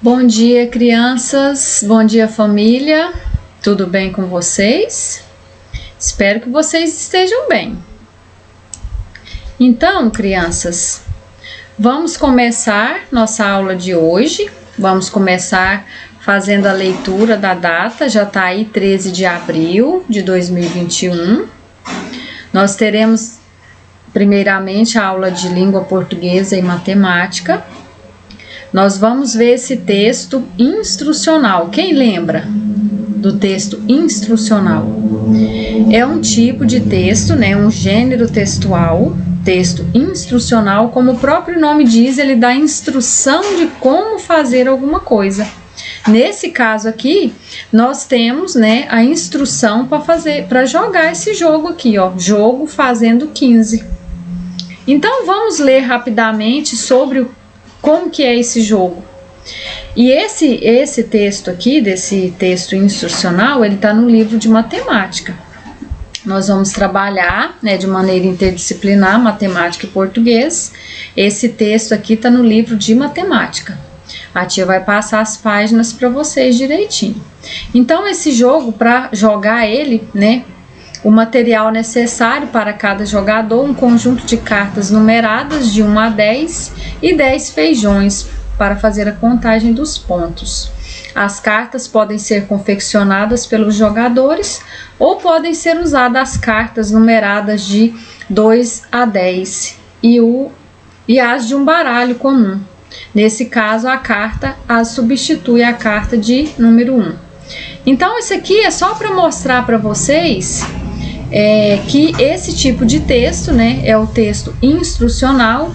Bom dia, crianças. Bom dia, família. Tudo bem com vocês? Espero que vocês estejam bem. Então, crianças, vamos começar nossa aula de hoje. Vamos começar fazendo a leitura da data. Já está aí 13 de abril de 2021. Nós teremos primeiramente a aula de língua portuguesa e matemática. Nós vamos ver esse texto instrucional. Quem lembra do texto instrucional? É um tipo de texto, né, um gênero textual, texto instrucional, como o próprio nome diz, ele dá instrução de como fazer alguma coisa. Nesse caso aqui, nós temos, né, a instrução para jogar esse jogo aqui, ó, jogo fazendo 15. Então vamos ler rapidamente sobre como que é esse jogo. E esse texto aqui, desse texto instrucional, ele está no livro de matemática. Nós vamos trabalhar, né, de maneira interdisciplinar, matemática e português. Esse texto aqui está no livro de matemática. A tia vai passar as páginas para vocês direitinho. Então, esse jogo, para jogar ele, né, o material necessário para cada jogador, um conjunto de cartas numeradas de 1 a 10 e 10 feijões para fazer a contagem dos pontos. As cartas podem ser confeccionadas pelos jogadores ou podem ser usadas as cartas numeradas de 2 a 10 e as de um baralho comum. Nesse caso, a carta as substitui a carta de número 1. Então, isso aqui é só para mostrar para vocês que esse tipo de texto, né, é o texto instrucional.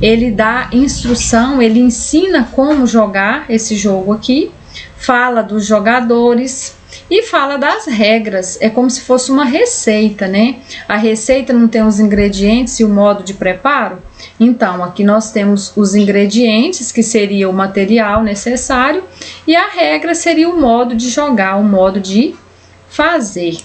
Ele dá instrução, ele ensina como jogar esse jogo aqui, fala dos jogadores e fala das regras. É como se fosse uma receita, né? A receita não tem os ingredientes e o modo de preparo? Então, aqui nós temos os ingredientes, que seria o material necessário, e a regra seria o modo de jogar, o modo de fazer.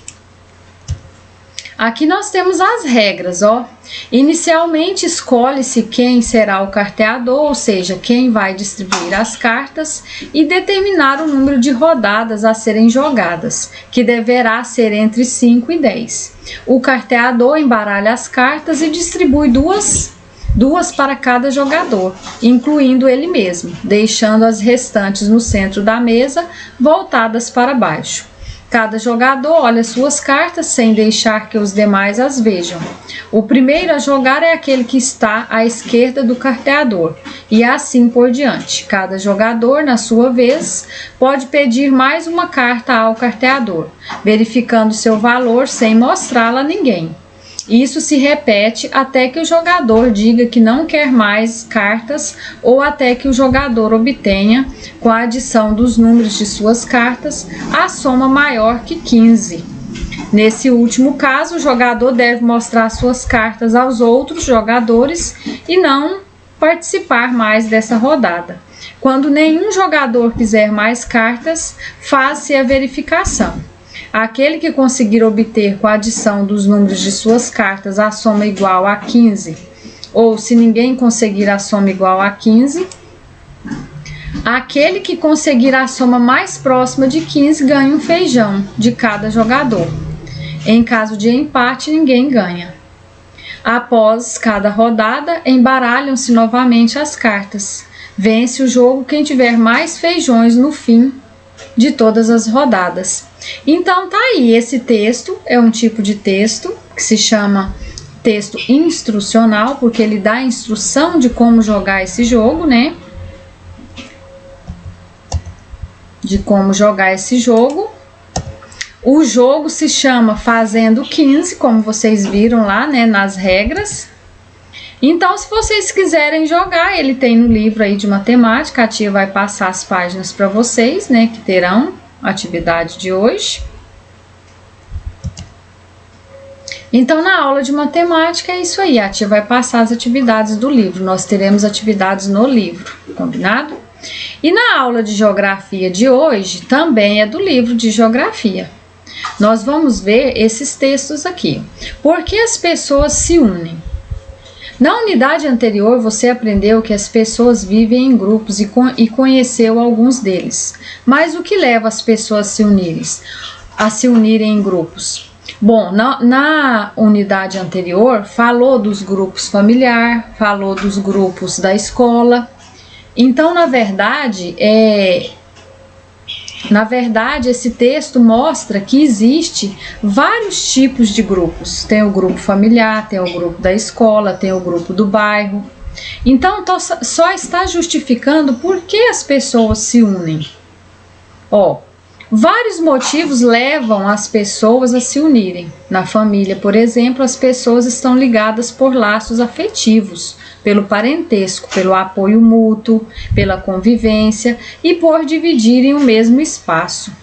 Aqui nós temos as regras, ó. Inicialmente escolhe-se quem será o carteador, ou seja, quem vai distribuir as cartas e determinar o número de rodadas a serem jogadas, que deverá ser entre 5 e 10. O carteador embaralha as cartas e distribui duas para cada jogador, incluindo ele mesmo, deixando as restantes no centro da mesa, voltadas para baixo. Cada jogador olha suas cartas sem deixar que os demais as vejam. O primeiro a jogar é aquele que está à esquerda do carteador, e assim por diante. Cada jogador, na sua vez, pode pedir mais uma carta ao carteador, verificando seu valor sem mostrá-la a ninguém. Isso se repete até que o jogador diga que não quer mais cartas ou até que o jogador obtenha, com a adição dos números de suas cartas, a soma maior que 15. Nesse último caso, o jogador deve mostrar suas cartas aos outros jogadores e não participar mais dessa rodada. Quando nenhum jogador quiser mais cartas, faz-se a verificação. Aquele que conseguir obter com a adição dos números de suas cartas a soma igual a 15, ou se ninguém conseguir a soma igual a 15, aquele que conseguir a soma mais próxima de 15 ganha um feijão de cada jogador. Em caso de empate, ninguém ganha. Após cada rodada, embaralham-se novamente as cartas. Vence o jogo quem tiver mais feijões no fim de todas as rodadas. Então tá aí, esse texto é um tipo de texto que se chama texto instrucional, porque ele dá a instrução de como jogar esse jogo, né? De como jogar esse jogo. O jogo se chama Fazendo 15, como vocês viram lá, né, nas regras. Então, se vocês quiserem jogar, ele tem no livro aí de matemática, a tia vai passar as páginas para vocês, né, que terão a atividade de hoje. Então, na aula de matemática é isso aí, a tia vai passar as atividades do livro, nós teremos atividades no livro, combinado? E na aula de geografia de hoje, também é do livro de geografia. Nós vamos ver esses textos aqui. Por que as pessoas se unem? Na unidade anterior, você aprendeu que as pessoas vivem em grupos e conheceu alguns deles. Mas o que leva as pessoas a se unirem em grupos? Bom, na unidade anterior, falou dos grupos familiar, falou dos grupos da escola. Então, na verdade, esse texto mostra que existe vários tipos de grupos. Tem o grupo familiar, tem o grupo da escola, tem o grupo do bairro. Então, só está justificando por que as pessoas se unem. Vários motivos levam as pessoas a se unirem. Na família, por exemplo, as pessoas estão ligadas por laços afetivos, pelo parentesco, pelo apoio mútuo, pela convivência e por dividirem o mesmo espaço.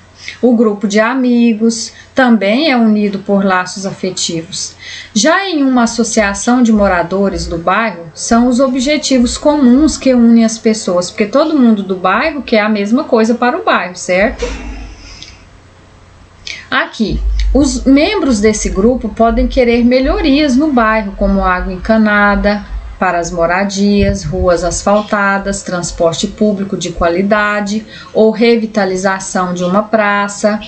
O grupo de amigos também é unido por laços afetivos. Já em uma associação de moradores do bairro, são os objetivos comuns que unem as pessoas, porque todo mundo do bairro quer a mesma coisa para o bairro, certo? Aqui, os membros desse grupo podem querer melhorias no bairro, como água encanada para as moradias, ruas asfaltadas, transporte público de qualidade ou revitalização de uma praça.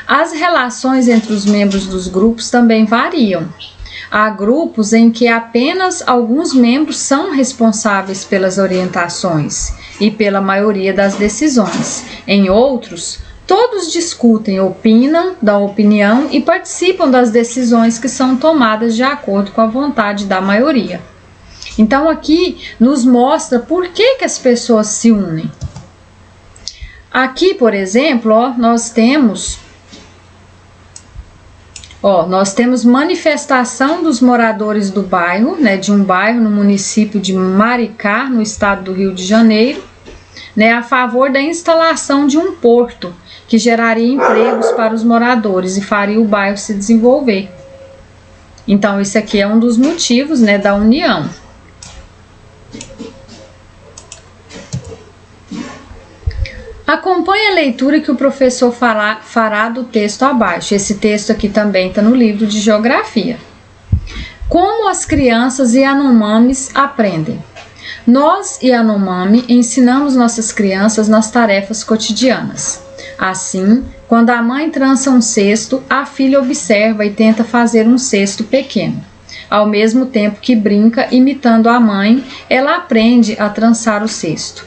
As relações entre os membros dos grupos também variam. Há grupos em que apenas alguns membros são responsáveis pelas orientações e pela maioria das decisões. Em outros, todos discutem, opinam, dão opinião e participam das decisões que são tomadas de acordo com a vontade da maioria. Então aqui nos mostra por que as pessoas se unem. Aqui, por exemplo, nós temos manifestação dos moradores do bairro, de um bairro no município de Maricá, no estado do Rio de Janeiro, a favor da instalação de um porto que geraria empregos para os moradores e faria o bairro se desenvolver. Então, isso aqui é um dos motivos, da união. Acompanhe a leitura que o professor fará do texto abaixo. Esse texto aqui também está no livro de Geografia. Como as crianças Yanomamis aprendem? Nós, Yanomami, ensinamos nossas crianças nas tarefas cotidianas. Assim, quando a mãe trança um cesto, a filha observa e tenta fazer um cesto pequeno. Ao mesmo tempo que brinca imitando a mãe, ela aprende a trançar o cesto.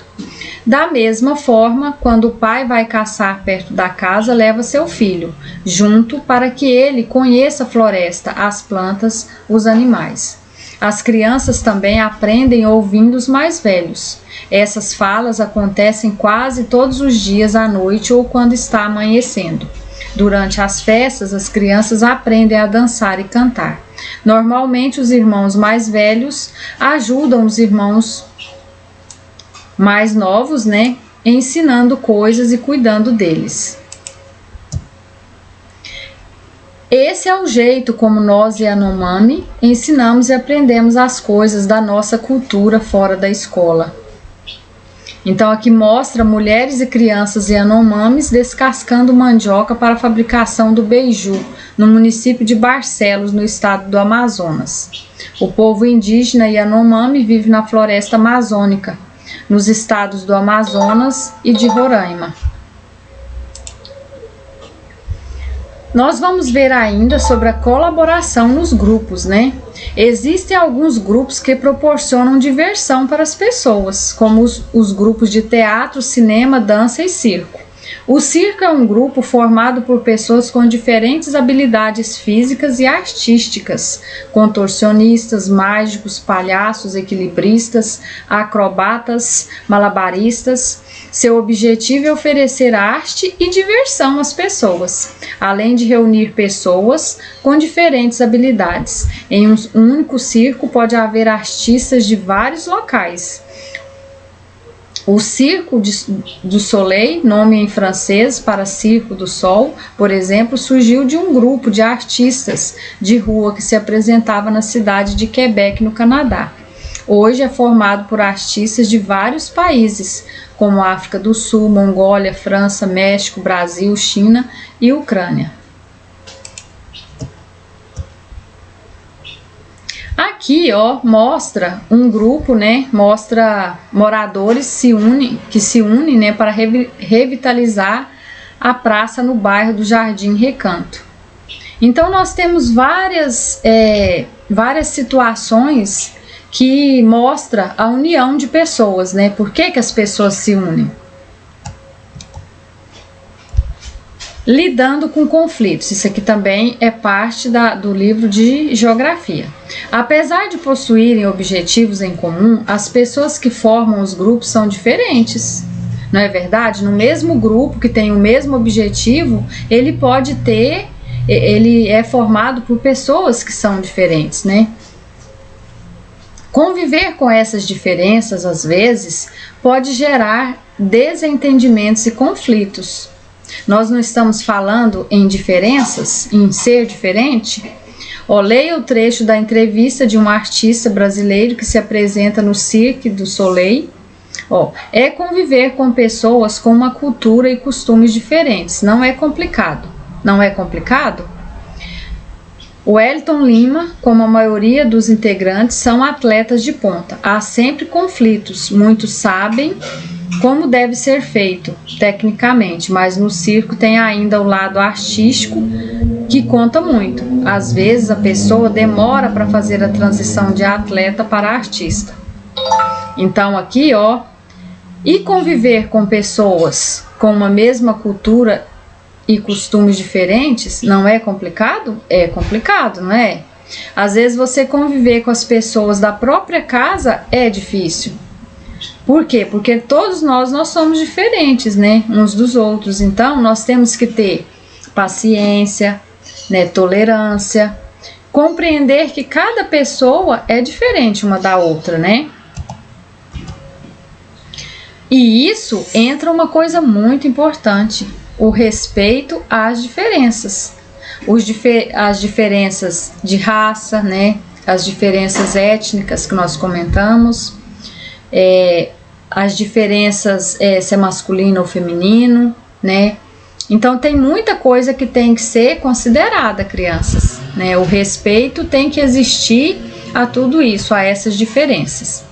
Da mesma forma, quando o pai vai caçar perto da casa, leva seu filho junto para que ele conheça a floresta, as plantas, os animais. As crianças também aprendem ouvindo os mais velhos. Essas falas acontecem quase todos os dias à noite ou quando está amanhecendo. Durante as festas, as crianças aprendem a dançar e cantar. Normalmente, os irmãos mais velhos ajudam os irmãos mais novos, ensinando coisas e cuidando deles. Esse é o jeito como nós, Yanomami, ensinamos e aprendemos as coisas da nossa cultura fora da escola. Então aqui mostra mulheres e crianças Yanomamis descascando mandioca para a fabricação do beiju, no município de Barcelos, no estado do Amazonas. O povo indígena Yanomami vive na floresta amazônica, nos estados do Amazonas e de Roraima. Nós vamos ver ainda sobre a colaboração nos grupos, Existem alguns grupos que proporcionam diversão para as pessoas, como os grupos de teatro, cinema, dança e circo. O circo é um grupo formado por pessoas com diferentes habilidades físicas e artísticas, contorcionistas, mágicos, palhaços, equilibristas, acrobatas, malabaristas. Seu objetivo é oferecer arte e diversão às pessoas, além de reunir pessoas com diferentes habilidades. Em um único circo pode haver artistas de vários locais. O Circo du Soleil, nome em francês para Circo do Sol, por exemplo, surgiu de um grupo de artistas de rua que se apresentava na cidade de Quebec, no Canadá. Hoje é formado por artistas de vários países, como África do Sul, Mongólia, França, México, Brasil, China e Ucrânia. Aqui, ó, mostra um grupo, né? Mostra moradores que se unem, né, para revitalizar a praça no bairro do Jardim Recanto. Então nós temos várias situações que mostra a união de pessoas, né? Por que as pessoas se unem? Lidando com conflitos. Isso aqui também é parte do livro de geografia. Apesar de possuírem objetivos em comum, as pessoas que formam os grupos são diferentes. Não é verdade? No mesmo grupo que tem o mesmo objetivo, ele é formado por pessoas que são diferentes, né? Conviver com essas diferenças, às vezes, pode gerar desentendimentos e conflitos. Nós não estamos falando em diferenças, em ser diferente? Leia o trecho da entrevista de um artista brasileiro que se apresenta no Cirque du Soleil. É conviver com pessoas com uma cultura e costumes diferentes. Não é complicado. Não é complicado? O Wellington Lima, como a maioria dos integrantes, são atletas de ponta. Há sempre conflitos. Muitos sabem como deve ser feito tecnicamente, mas no circo tem ainda o lado artístico que conta muito. Às vezes a pessoa demora para fazer a transição de atleta para artista. Então aqui, e conviver com pessoas com uma mesma cultura e costumes diferentes não é complicado? É complicado, não é? Às vezes você conviver com as pessoas da própria casa é difícil. Por quê? Porque todos nós somos diferentes, né, uns dos outros. Então, nós temos que ter paciência, né, tolerância, compreender que cada pessoa é diferente uma da outra, né? E isso entra uma coisa muito importante, o respeito às diferenças. As diferenças de raça, né, as diferenças étnicas que nós comentamos, as diferenças se é masculino ou feminino, né? Então tem muita coisa que tem que ser considerada, crianças, né? O respeito tem que existir a tudo isso, a essas diferenças.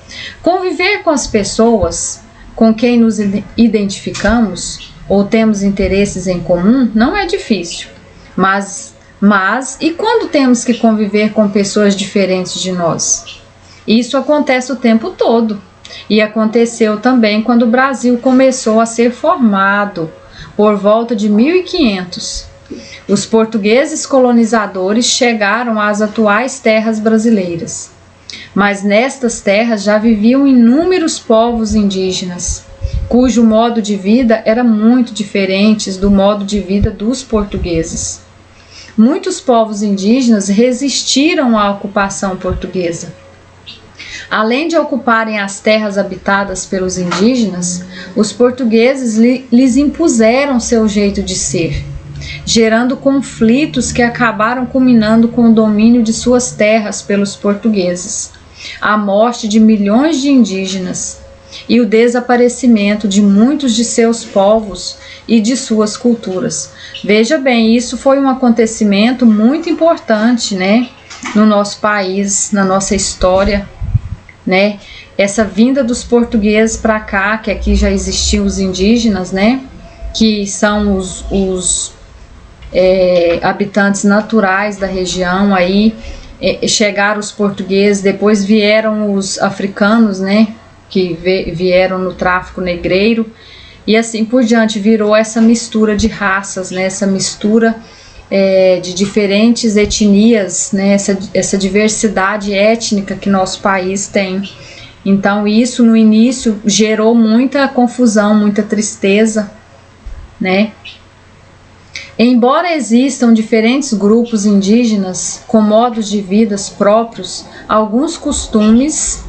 Conviver com as pessoas com quem nos identificamos ou temos interesses em comum não é difícil, mas e quando temos que conviver com pessoas diferentes de nós? Isso acontece o tempo todo. E aconteceu também quando o Brasil começou a ser formado, por volta de 1500. Os portugueses colonizadores chegaram às atuais terras brasileiras. Mas nestas terras já viviam inúmeros povos indígenas, cujo modo de vida era muito diferente do modo de vida dos portugueses. Muitos povos indígenas resistiram à ocupação portuguesa. Além de ocuparem as terras habitadas pelos indígenas, os portugueses lhes impuseram seu jeito de ser, gerando conflitos que acabaram culminando com o domínio de suas terras pelos portugueses, a morte de milhões de indígenas e o desaparecimento de muitos de seus povos e de suas culturas. Veja bem, isso foi um acontecimento muito importante, né, no nosso país, na nossa história, né? Essa vinda dos portugueses para cá, que aqui já existiam os indígenas, né? Que são os habitantes naturais da região. Aí chegaram os portugueses, depois vieram os africanos, né? Que vieram no tráfico negreiro e assim por diante, virou essa mistura de raças, né? Essa mistura de diferentes etnias, né? Essa diversidade étnica que nosso país tem. Então isso no início gerou muita confusão, muita tristeza, né? Embora existam diferentes grupos indígenas com modos de vida próprios, alguns costumes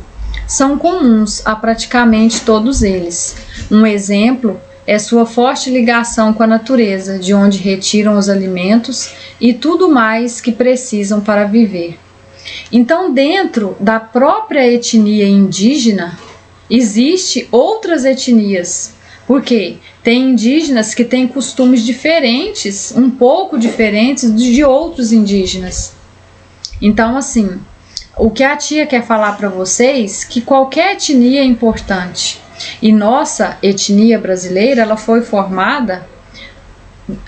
são comuns a praticamente todos eles. Um exemplo é sua forte ligação com a natureza, de onde retiram os alimentos e tudo mais que precisam para viver. Então, dentro da própria etnia indígena, existe outras etnias, porque tem indígenas que têm costumes diferentes, um pouco diferentes de outros indígenas. Então, assim, o que a tia quer falar para vocês, que qualquer etnia é importante. E nossa etnia brasileira, ela foi formada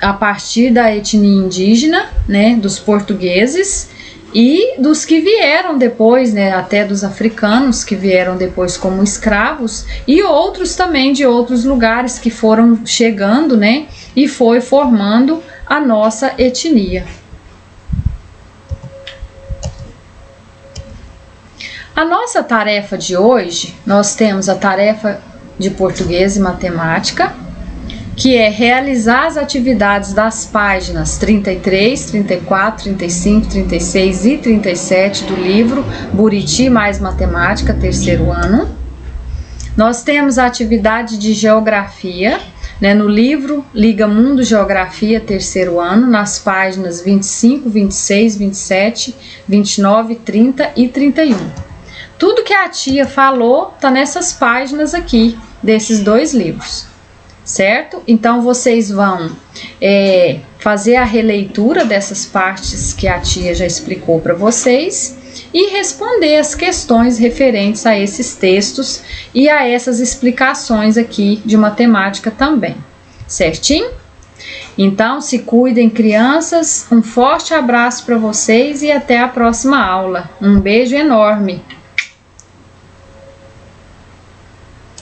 a partir da etnia indígena, né, dos portugueses e dos que vieram depois, né, até dos africanos que vieram depois como escravos e outros também de outros lugares que foram chegando, né, e foi formando a nossa etnia. A nossa tarefa de hoje, nós temos a tarefa de português e matemática, que é realizar as atividades das páginas 33, 34, 35, 36 e 37 do livro Buriti mais Matemática, terceiro ano. Nós temos a atividade de geografia, né, no livro Liga Mundo Geografia, terceiro ano, nas páginas 25, 26, 27, 29, 30 e 31. Tudo que a tia falou tá nessas páginas aqui, desses dois livros, certo? Então, vocês vão fazer a releitura dessas partes que a tia já explicou para vocês e responder as questões referentes a esses textos e a essas explicações aqui de matemática também, certinho? Então, se cuidem, crianças, um forte abraço para vocês e até a próxima aula. Um beijo enorme!